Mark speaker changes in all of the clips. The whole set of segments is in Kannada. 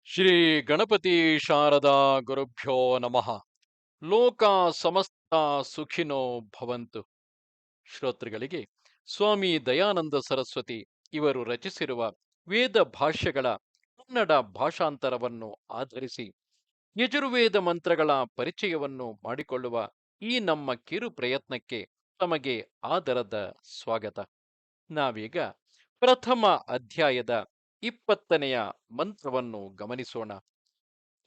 Speaker 1: ಶ್ರೀ ಗಣಪತಿ ಶಾರದಾ ಗುರುಭ್ಯೋ ನಮಃ. ಲೋಕ ಸಮಸ್ತ ಸುಖಿನೋ ಭವಂತು. ಶ್ರೋತೃಗಳಿಗೆ ಸ್ವಾಮಿ ದಯಾನಂದ ಸರಸ್ವತಿ ಇವರು ರಚಿಸಿರುವ ವೇದ ಭಾಷ್ಯಗಳ ಕನ್ನಡ ಭಾಷಾಂತರವನ್ನು ಆಧರಿಸಿ ಯಜುರ್ವೇದ ಮಂತ್ರಗಳ ಪರಿಚಯವನ್ನು ಮಾಡಿಕೊಳ್ಳುವ ಈ ನಮ್ಮ ಕಿರು ಪ್ರಯತ್ನಕ್ಕೆ ತಮಗೆ ಆದರದ ಸ್ವಾಗತ. ನಾವೀಗ ಪ್ರಥಮ ಅಧ್ಯಾಯದ 20ನೆಯ ಮಂತ್ರವನ್ನು ಗಮನಿಸೋಣ.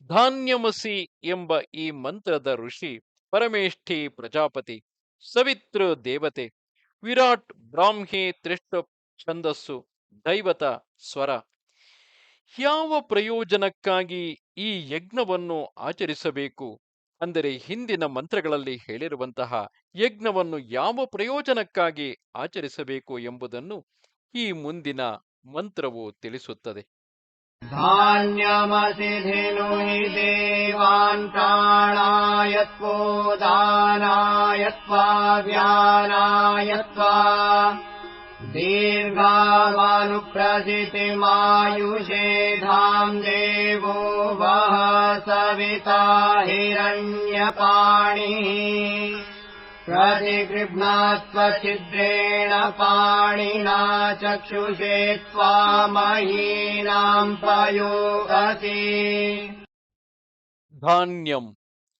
Speaker 1: ಧಾನ್ಯಮಸಿ ಎಂಬ ಈ ಮಂತ್ರದ ಋಷಿ ಪರಮೇಷ್ಠಿ ಪ್ರಜಾಪತಿ, ಸವಿತೃ ದೇವತೆ, ವಿರಾಟ್ ಬ್ರಾಹ್ಮಿ ತ್ರಿಷ್ಟ ಛಂದಸ್ಸು, ದೈವತ ಸ್ವರ. ಯಾವ ಪ್ರಯೋಜನಕ್ಕಾಗಿ ಈ ಯಜ್ಞವನ್ನು ಆಚರಿಸಬೇಕು? ಅಂದರೆ ಹಿಂದಿನ ಮಂತ್ರಗಳಲ್ಲಿ ಹೇಳಿರುವಂತಹ ಯಜ್ಞವನ್ನು ಯಾವ ಪ್ರಯೋಜನಕ್ಕಾಗಿ ಆಚರಿಸಬೇಕು ಎಂಬುದನ್ನು ಈ ಮುಂದಿನ ಮಂತ್ರವು ತಿಳಿಸುತ್ತದೆ.
Speaker 2: ಧಾನ್ಯಮಸಿ ಧಿನುಹಿ ದೇವಾನ್ ಪ್ರಾಣಾಯತ್ವೋ ದಾನಾಯತ್ವಾ ವ್ಯಾನಾಯತ್ವಾ ದೀರ್ಘಾಮನುಪ್ರಸಿತಿಮಾಯುಷೇಧಾಂ ದೇವೋ ವಹ ಸವಿತಾ ಹಿರಣ್ಯಪಾಣಿಃ प्रतिगृह्णात्वच्छिद्रेण पाणिना चक्षुषे त्वामहीनां पयोगसि.
Speaker 1: ಧಾನ್ಯಂ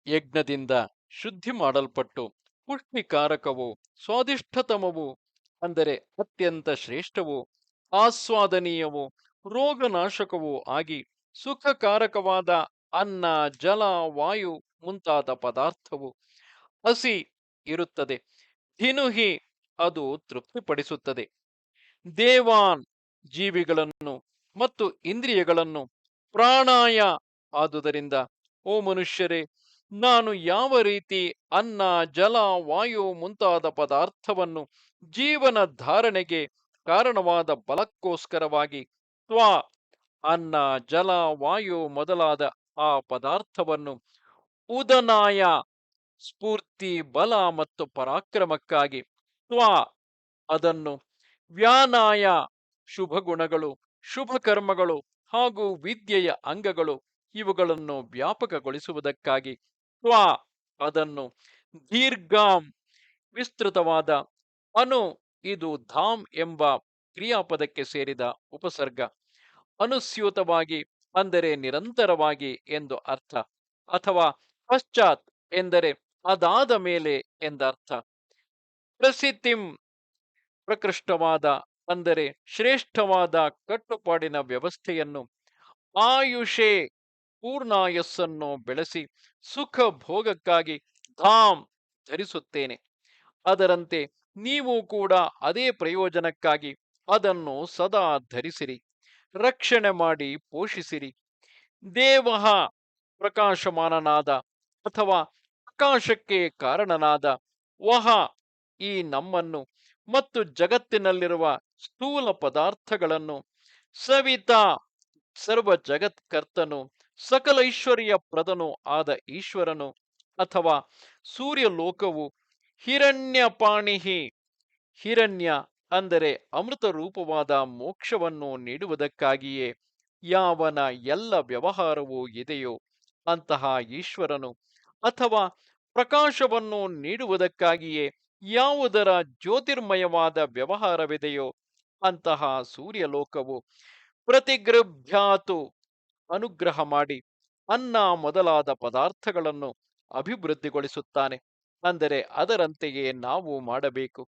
Speaker 1: ಯಜ್ಞದಿಂದ ಶುದ್ಧಿ ಮಾಡಲ್ಪಟ್ಟು ಪುಷ್ಟಿಕಾರಕವು, ಸ್ವಾದಿಷ್ಠತಮವು ಅಂದರೆ ಅತ್ಯಂತ ಶ್ರೇಷ್ಠವು, ಆಸ್ವಾದನೀಯವು, ರೋಗನಾಶಕವೂ ಆಗಿ ಸುಖಕಾರಕವಾದ ಅನ್ನ, ಜಲ, ವಾಯು ಮುಂತಾದ ಪದಾರ್ಥವು ಹಸಿ ಇರುತ್ತದೆ. ಧಿನುಹಿ ಅದು ತೃಪ್ತಿಪಡಿಸುತ್ತದೆ. ದೇವಾನ್ ಜೀವಿಗಳನ್ನು ಮತ್ತು ಇಂದ್ರಿಯಗಳನ್ನು, ಪ್ರಾಣಾಯ ಆದುದರಿಂದ ಓ ಮನುಷ್ಯರೇ, ನಾನು ಯಾವ ರೀತಿ ಅನ್ನ, ಜಲ, ವಾಯು ಮುಂತಾದ ಪದಾರ್ಥವನ್ನು ಜೀವನ ಧಾರಣೆಗೆ ಕಾರಣವಾದ ಬಲಕ್ಕೋಸ್ಕರವಾಗಿ ತ್ವಾ ಅನ್ನ, ಜಲ, ವಾಯು ಮೊದಲಾದ ಆ ಪದಾರ್ಥವನ್ನು ಉದನಾಯ ಸ್ಫೂರ್ತಿ, ಬಲ ಮತ್ತು ಪರಾಕ್ರಮಕ್ಕಾಗಿ ತ್ವಾ ಅದನ್ನು ವ್ಯಾನಾಯ ಶುಭ ಗುಣಗಳು, ಶುಭ ಕರ್ಮಗಳು ಹಾಗೂ ವಿದ್ಯೆಯ ಅಂಗಗಳು ಇವುಗಳನ್ನು ವ್ಯಾಪಕಗೊಳಿಸುವುದಕ್ಕಾಗಿ ತ್ವಾ ಅದನ್ನು ದೀರ್ಘಾಂ ವಿಸ್ತೃತವಾದ ಅನು ಇದು ಧಾಮ್ ಎಂಬ ಕ್ರಿಯಾಪದಕ್ಕೆ ಸೇರಿದ ಉಪಸರ್ಗ. ಅನುಸ್ಯೂತವಾಗಿ ಅಂದರೆ ನಿರಂತರವಾಗಿ ಎಂದು ಅರ್ಥ, ಅಥವಾ ಪಶ್ಚಾತ್ ಎಂದರೆ ಅದಾದ ಮೇಲೆ ಎಂದರ್ಥ. ಪ್ರಸಿದ್ಧಿಂ ಪ್ರಕೃಷ್ಟವಾದ ಅಂದರೆ ಶ್ರೇಷ್ಠವಾದ ಕಟ್ಟುಪಾಡಿನ ವ್ಯವಸ್ಥೆಯನ್ನು, ಆಯುಷೇ ಪೂರ್ಣಾಯಸ್ಸನ್ನು ಬೆಳೆಸಿ ಸುಖ ಭೋಗಕ್ಕಾಗಿ ಧಾಮ್ ಧರಿಸುತ್ತೇನೆ. ಅದರಂತೆ ನೀವು ಕೂಡ ಅದೇ ಪ್ರಯೋಜನಕ್ಕಾಗಿ ಅದನ್ನು ಸದಾ ಧರಿಸಿರಿ, ರಕ್ಷಣೆ ಮಾಡಿ ಪೋಷಿಸಿರಿ. ದೇವಃ ಪ್ರಕಾಶಮಾನನಾದ ಅಥವಾ ಪ್ರಕಾಶಕ್ಕೆ ಕಾರಣನಾದ, ವಹ ಈ ನಮ್ಮನ್ನು ಮತ್ತು ಜಗತ್ತಿನಲ್ಲಿರುವ ಸ್ಥೂಲ ಪದಾರ್ಥಗಳನ್ನು, ಸವಿತಾ ಸರ್ವ ಜಗತ್ಕರ್ತನು, ಸಕಲೈಶ್ವರ್ಯ ಪ್ರದನು ಆದ ಈಶ್ವರನು ಅಥವಾ ಸೂರ್ಯಲೋಕವು, ಹಿರಣ್ಯಪಾಣಿಹಿ ಹಿರಣ್ಯ ಅಂದರೆ ಅಮೃತ ರೂಪವಾದ ಮೋಕ್ಷವನ್ನು ನೀಡುವುದಕ್ಕಾಗಿಯೇ ಯಾವನ ಎಲ್ಲ ವ್ಯವಹಾರವೂ ಇದೆಯೋ ಅಂತಹ ಈಶ್ವರನು, ಅಥವಾ ಪ್ರಕಾಶವನ್ನು ನೀಡುವುದಕ್ಕಾಗಿಯೇ ಯಾವುದರ ಜ್ಯೋತಿರ್ಮಯವಾದ ವ್ಯವಹಾರವಿದೆಯೋ ಅಂತಹ ಸೂರ್ಯಲೋಕವು, ಪ್ರತಿಗೃಭ್ಯಾತು ಅನುಗ್ರಹ ಮಾಡಿ ಅನ್ನ ಮೊದಲಾದ ಪದಾರ್ಥಗಳನ್ನು ಅಭಿವೃದ್ಧಿಗೊಳಿಸುತ್ತಾನೆ. ಅಂದರೆ ಅದರಂತೆಯೇ ನಾವು ಮಾಡಬೇಕು.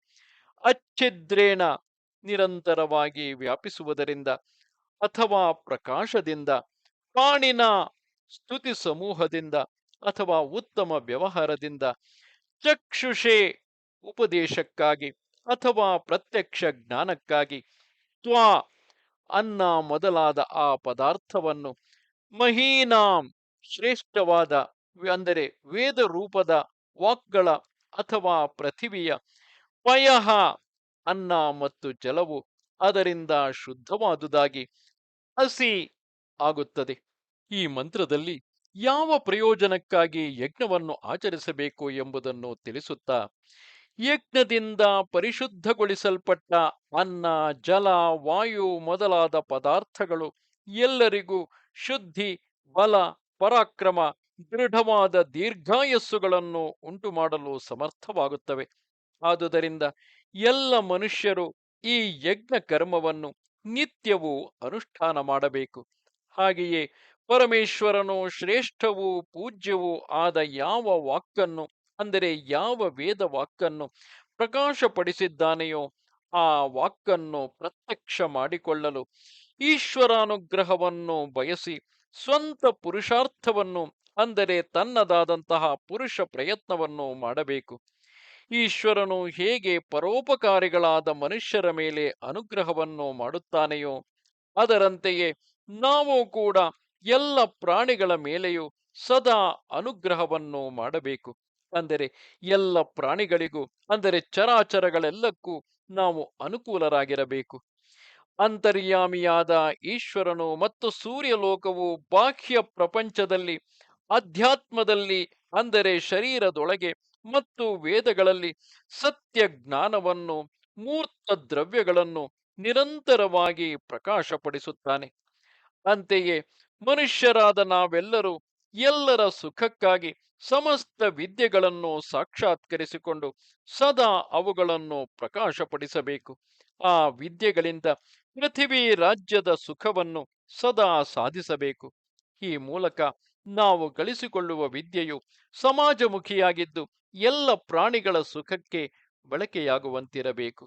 Speaker 1: ಅಚ್ಛಿದ್ರೇಣ ನಿರಂತರವಾಗಿ ವ್ಯಾಪಿಸುವುದರಿಂದ ಅಥವಾ ಪ್ರಕಾಶದಿಂದ, ಪಾಣಿನ ಸ್ತುತಿ ಸಮೂಹದಿಂದ ಅಥವಾ ಉತ್ತಮ ವ್ಯವಹಾರದಿಂದ, ಚಕ್ಷುಷೇ ಉಪದೇಶಕ್ಕಾಗಿ ಅಥವಾ ಪ್ರತ್ಯಕ್ಷ ಜ್ಞಾನಕ್ಕಾಗಿ ತ್ವಾ ಅನ್ನ ಮೊದಲಾದ ಆ ಪದಾರ್ಥವನ್ನು, ಮಹೀನಾಂ ಶ್ರೇಷ್ಠವಾದ ಅಂದರೆ ವೇದ ರೂಪದ ವಾಕ್ಗಳ ಅಥವಾ ಪೃಥಿವಿಯ, ಪಯಃ ಅನ್ನ ಮತ್ತು ಜಲವು ಅದರಿಂದ ಶುದ್ಧವಾದುದಾಗಿ ಹಸಿ ಆಗುತ್ತದೆ. ಈ ಮಂತ್ರದಲ್ಲಿ ಯಾವ ಪ್ರಯೋಜನಕ್ಕಾಗಿ ಯಜ್ಞವನ್ನು ಆಚರಿಸಬೇಕು ಎಂಬುದನ್ನು ತಿಳಿಸುತ್ತಾ, ಯಜ್ಞದಿಂದ ಪರಿಶುದ್ಧಗೊಳಿಸಲ್ಪಟ್ಟ ಅನ್ನ, ಜಲ, ವಾಯು ಮೊದಲಾದ ಪದಾರ್ಥಗಳು ಎಲ್ಲರಿಗೂ ಶುದ್ಧಿ, ಬಲ, ಪರಾಕ್ರಮ, ದೃಢವಾದ ದೀರ್ಘಾಯಸ್ಸುಗಳನ್ನು ಉಂಟು ಮಾಡಲು ಸಮರ್ಥವಾಗುತ್ತವೆ. ಆದುದರಿಂದ ಎಲ್ಲ ಮನುಷ್ಯರು ಈ ಯಜ್ಞ ಕರ್ಮವನ್ನು ನಿತ್ಯವೂ ಅನುಷ್ಠಾನ ಮಾಡಬೇಕು. ಹಾಗೆಯೇ ಪರಮೇಶ್ವರನು ಶ್ರೇಷ್ಠವೂ ಪೂಜ್ಯವೂ ಆದ ಯಾವ ವಾಕ್ಕನ್ನು, ಅಂದರೆ ಯಾವ ವೇದ ವಾಕ್ಕನ್ನು ಪ್ರಕಾಶಪಡಿಸಿದ್ದಾನೆಯೋ ಆ ವಾಕ್ಕನ್ನು ಪ್ರತ್ಯಕ್ಷ ಮಾಡಿಕೊಳ್ಳಲು ಈಶ್ವರಾನುಗ್ರಹವನ್ನು ಬಯಸಿ ಸ್ವಂತ ಪುರುಷಾರ್ಥವನ್ನು, ಅಂದರೆ ತನ್ನದಾದಂತಹ ಪುರುಷ ಪ್ರಯತ್ನವನ್ನು ಮಾಡಬೇಕು. ಈಶ್ವರನು ಹೇಗೆ ಪರೋಪಕಾರಿಗಳಾದ ಮನುಷ್ಯರ ಮೇಲೆ ಅನುಗ್ರಹವನ್ನು ಮಾಡುತ್ತಾನೆಯೋ ಅದರಂತೆಯೇ ನಾವು ಕೂಡ ಎಲ್ಲ ಪ್ರಾಣಿಗಳ ಮೇಲೆಯೂ ಸದಾ ಅನುಗ್ರಹವನ್ನು ಮಾಡಬೇಕು. ಅಂದರೆ ಎಲ್ಲ ಪ್ರಾಣಿಗಳಿಗೂ, ಅಂದರೆ ಚರಾಚರಗಳೆಲ್ಲಕ್ಕೂ ನಾವು ಅನುಕೂಲರಾಗಿರಬೇಕು. ಅಂತರ್ಯಾಮಿಯಾದ ಈಶ್ವರನು ಮತ್ತು ಸೂರ್ಯಲೋಕವು ಬಾಹ್ಯ ಪ್ರಪಂಚದಲ್ಲಿ, ಅಧ್ಯಾತ್ಮದಲ್ಲಿ, ಅಂದರೆ ಶರೀರದೊಳಗೆ ಮತ್ತು ವೇದಗಳಲ್ಲಿ ಸತ್ಯ ಜ್ಞಾನವನ್ನು, ಮೂರ್ತ ದ್ರವ್ಯಗಳನ್ನು ನಿರಂತರವಾಗಿ ಪ್ರಕಾಶಪಡಿಸುತ್ತಾನೆ. ಅಂತೆಯೇ ಮನುಷ್ಯರಾದ ನಾವೆಲ್ಲರೂ ಎಲ್ಲರ ಸುಖಕ್ಕಾಗಿ ಸಮಸ್ತ ವಿದ್ಯೆಗಳನ್ನು ಸಾಕ್ಷಾತ್ಕರಿಸಿಕೊಂಡು ಸದಾ ಅವುಗಳನ್ನು ಪ್ರಕಾಶಪಡಿಸಬೇಕು. ಆ ವಿದ್ಯೆಗಳಿಂದ ಪೃಥಿವೀ ರಾಜ್ಯದ ಸುಖವನ್ನು ಸದಾ ಸಾಧಿಸಬೇಕು. ಈ ಮೂಲಕ ನಾವು ಗಳಿಸಿಕೊಳ್ಳುವ ವಿದ್ಯೆಯು ಸಮಾಜಮುಖಿಯಾಗಿದ್ದು ಎಲ್ಲ ಪ್ರಾಣಿಗಳ ಸುಖಕ್ಕೆ ಬಳಕೆಯಾಗುವಂತಿರಬೇಕು.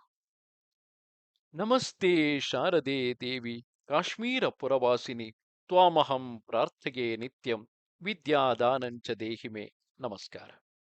Speaker 1: ನಮಸ್ತೆ ಶಾರದೆ ದೇವಿ ಕಾಶ್ಮೀರ ಪುರವಾಸಿನಿ ತ್ವಾಮಹಂ ಪ್ರಾರ್ಥೆಗೆ ನಿತ್ಯಂ ವಿದ್ಯಾದಾನಂಚ ದೇಹಿಮೆ. ನಮಸ್ಕಾರ.